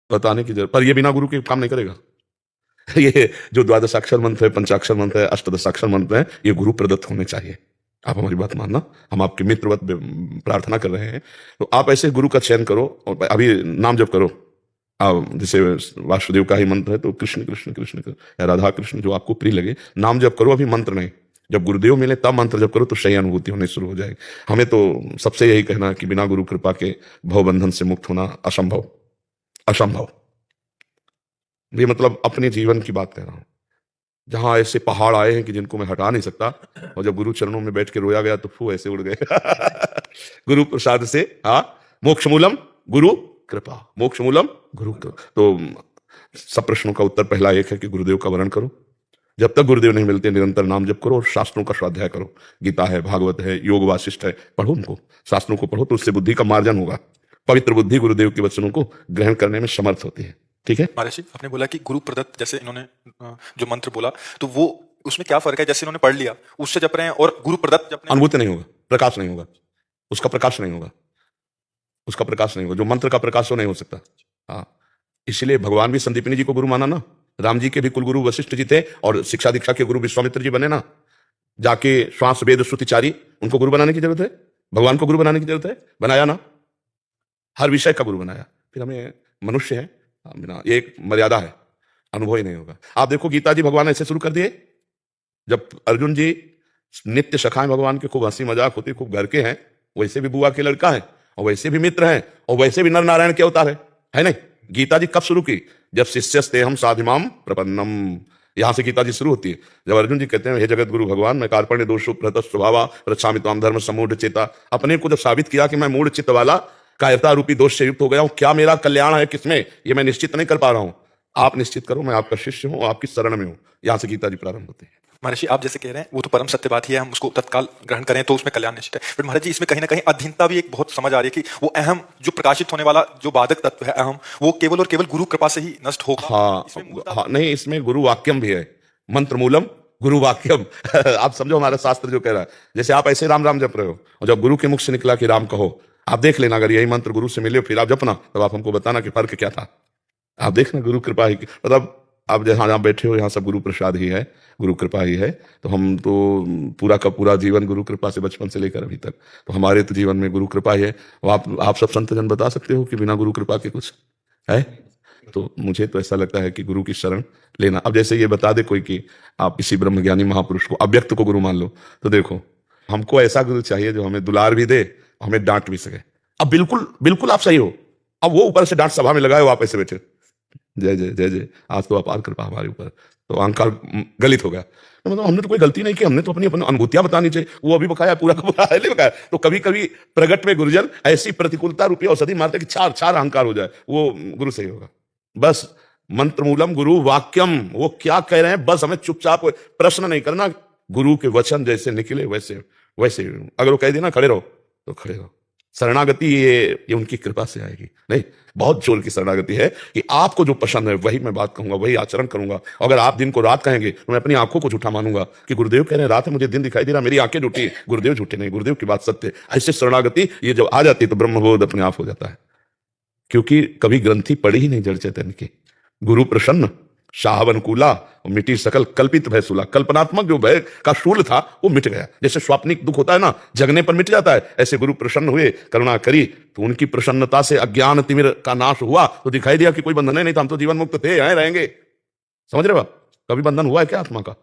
बताने की जरूरत, पर ये बिना गुरु के काम नहीं करेगा। ये जो द्वादशाक्षर मंत्र है, पंचाक्षर मंत्र है, अष्टदशाक्षर मंत्र है, ये गुरु प्रदत्त होने चाहिए। आप हमारी बात मानना, हम आपके मित्रवत प्रार्थना कर रहे हैं, तो आप ऐसे गुरु का चयन करो और अभी नाम जप करो। जैसे वासुदेव का ही मंत्र है तो कृष्ण कृष्ण कृष्ण कृष्ण या राधा कृष्ण, जो आपको प्रिय लगे नाम जप करो, अभी मंत्र नहीं। जब गुरुदेव मिले तब मंत्र जप करो तो सही अनुभूति होने शुरू हो जाएगी। हमें तो सबसे यही कहना है कि बिना गुरु कृपा के भवबंधन से मुक्त होना असंभव, असंभव। ये मतलब अपने जीवन की बात कह रहा हूं, जहां ऐसे पहाड़ आए हैं कि जिनको मैं हटा नहीं सकता, और जब गुरु चरणों में बैठ के रोया गया तो फू ऐसे उड़ गए। गुरु प्रसाद से मोक्ष मूलम गुरु कृपा, मोक्ष मूलम गुरु कृपा। तो सब प्रश्नों का उत्तर पहला एक है कि गुरुदेव का वर्ण करो। जब तक गुरुदेव नहीं मिलते निरंतर नाम जप करो और शास्त्रों का स्वाध्याय करो। गीता है, भागवत है, योग वासिष्ठ है, पढ़ो उनको, शास्त्रों को पढ़ो, तो उससे बुद्धि का मार्जन होगा। पवित्र बुद्धि गुरुदेव के वचनों को ग्रहण करने में समर्थ होती है। ठीक है महर्षि, आपने बोला कि गुरु प्रदत्त, जैसे इन्होंने जो मंत्र बोला, तो वो उसमें क्या फर्क है? जैसे इन्होंने पढ़ लिया उससे जप रहे हैं और गुरु प्रदत्त जप रहे हैं, अनुभूति नहीं होगा, प्रकाश नहीं होगा, उसका प्रकाश नहीं होगा, उसका प्रकाश नहीं होगा। जो मंत्र का प्रकाश हो नहीं हो सकता। हाँ, इसलिए भगवान भी संदीपनी जी को गुरु माना ना। राम जी के भी कुलगुरु वशिष्ठ जी थे और शिक्षा दीक्षा के गुरु विश्वामित्र जी बने ना। जाके श्वास वेद श्रुतिचारी, उनको गुरु बनाने की जरूरत है? भगवान को गुरु बनाने की जरूरत है? बनाया ना, हर विषय का गुरु बनाया। फिर हमें मनुष्य है, बिना ये एक मर्यादा है, अनुभव ही नहीं होगा। आप देखो गीता जी भगवान ऐसे शुरू कर दिए, जब अर्जुन जी नित्य सखाएं भगवान के, खूब हंसी मजाक होती, खूब घर के हैं, वैसे भी बुआ के लड़का है और वैसे भी मित्र हैं और वैसे भी नर नारायण के अवतार है नहीं। गीता जी कब शुरू की? जब शिष्यस्ते हम साधिमाम प्रपन्नम, यहां से गीता जी शुरू होती है। जब अर्जुन जी कहते हैं हे जगत गुरु भगवान, मैं कार्पण्य दोषो प्रत स्वभावा रक्षामि त्वाम धर्म समूढ़ चेता, अपने को जब साबित किया कि मैं मूढ़ चित्त वाला कायरता रूपी दोष से युक्त हो गया हूं, क्या मेरा कल्याण है किसमें, ये मैं निश्चित नहीं कर पा रहा हूं। आप निश्चित करो, मैं आपका शिष्य हूं, आपकी शरण में हूं। यहां से गीता जी प्रारंभ होती है। महर्षि आप जैसे कह रहे हैं वो तो परम सत्य बात ही है, हम उसको तत्काल ग्रहण करें तो उसमें कल्याण निश्चित है। बट महाराज जी, इसमें कहीं ना कहीं अधीनता भी एक बहुत समझ आ रही है कि वो अहम जो प्रकाशित होने वाला जो बाधक तत्व है अहम, वो केवल और केवल गुरु कृपा से ही नष्ट होगा। हाँ, नहीं, इसमें गुरु वाक्यम भी है, मंत्र मूलम गुरु वाक्यम। आप समझो हमारा शास्त्र जो कह रहा है, जैसे आप ऐसे राम राम जप रहे हो और जब गुरु के मुख से निकला कि राम कहो, आप देख लेना, अगर यही मंत्र गुरु से मिले फिर आप जपना, तब आप हमको बताना कि फर्क क्या था। आप देखना गुरु कृपा ही, मतलब आप जहाँ जहाँ बैठे हो यहाँ सब गुरु प्रसाद ही है, गुरु कृपा ही है। तो हम तो पूरा का पूरा जीवन गुरु कृपा से, बचपन से लेकर अभी तक, तो हमारे तो जीवन में गुरु कृपा ही है। और आप सब संतजन बता सकते हो कि बिना गुरु कृपा के कुछ है? तो मुझे तो ऐसा लगता है कि गुरु की शरण लेना। अब जैसे ये बता दे कोई कि आप किसी ब्रह्मज्ञानी महापुरुष को, अव्यक्त को गुरु मान लो, तो देखो हमको ऐसा गुरु चाहिए जो हमें दुलार भी दे, हमें डांट भी सके। अब बिल्कुल बिल्कुल आप सही हो, अब वो ऊपर से डांट सभा में लगाए हो, आप ऐसे बैठे जय जय जय जय, आज तो अपार कृपा हमारे ऊपर, तो अहंकार गलित हो गया। तो मतलब हमने तो कोई गलती नहीं की, हमने तो अपनी अपनी अनुभूतियां बतानी चाहिए। वो अभी बकाया, पूरा का पूरा नहीं बकाया। तो कभी कभी प्रगट में गुरुजन ऐसी प्रतिकूलता रूपी औषधि मारते कि चार चार अहंकार हो जाए, वो गुरु से ही होगा। बस मंत्र मूलम गुरु वाक्यम, वो क्या कह रहे हैं बस हमें चुपचाप प्रश्न नहीं करना, गुरु के वचन जैसे निकले वैसे वैसे, अगर वो कह देना खड़े रहो तो खड़े रहो। शरणागति ये उनकी कृपा से आएगी, नहीं बहुत जोर की शरणागति है कि आपको जो पसंद है वही मैं बात कहूंगा, वही आचरण करूंगा। अगर आप दिन को रात कहेंगे तो मैं अपनी आंखों को झूठा मानूंगा कि गुरुदेव कह रहे हैं रात है मुझे दिन दिखाई दे रहा, मेरी आंखें झूठी, गुरुदेव झूठे नहीं, गुरुदेव की बात सत्य। ऐसे शरणागति ये जब आ जाती है तो ब्रह्मबोध अपने आप हो जाता है, क्योंकि कभी ग्रंथि पड़ी ही नहीं जड़ चैतन्य की। गुरु प्रसन्न शाहवनकूला, मिटी सकल कल्पित भय सूला, कल्पनात्मक जो भय का शूल था वो मिट गया। जैसे स्वाप्निक दुख होता है ना, जगने पर मिट जाता है, ऐसे गुरु प्रसन्न हुए, करुणा करी, तो उनकी प्रसन्नता से अज्ञान तिमिर का नाश हुआ, तो दिखाई दिया कि कोई बंधन नहीं था, हम तो जीवन मुक्त थे, आए रहेंगे। समझ रहे हो? कभी बंधन हुआ है क्या आत्मा का?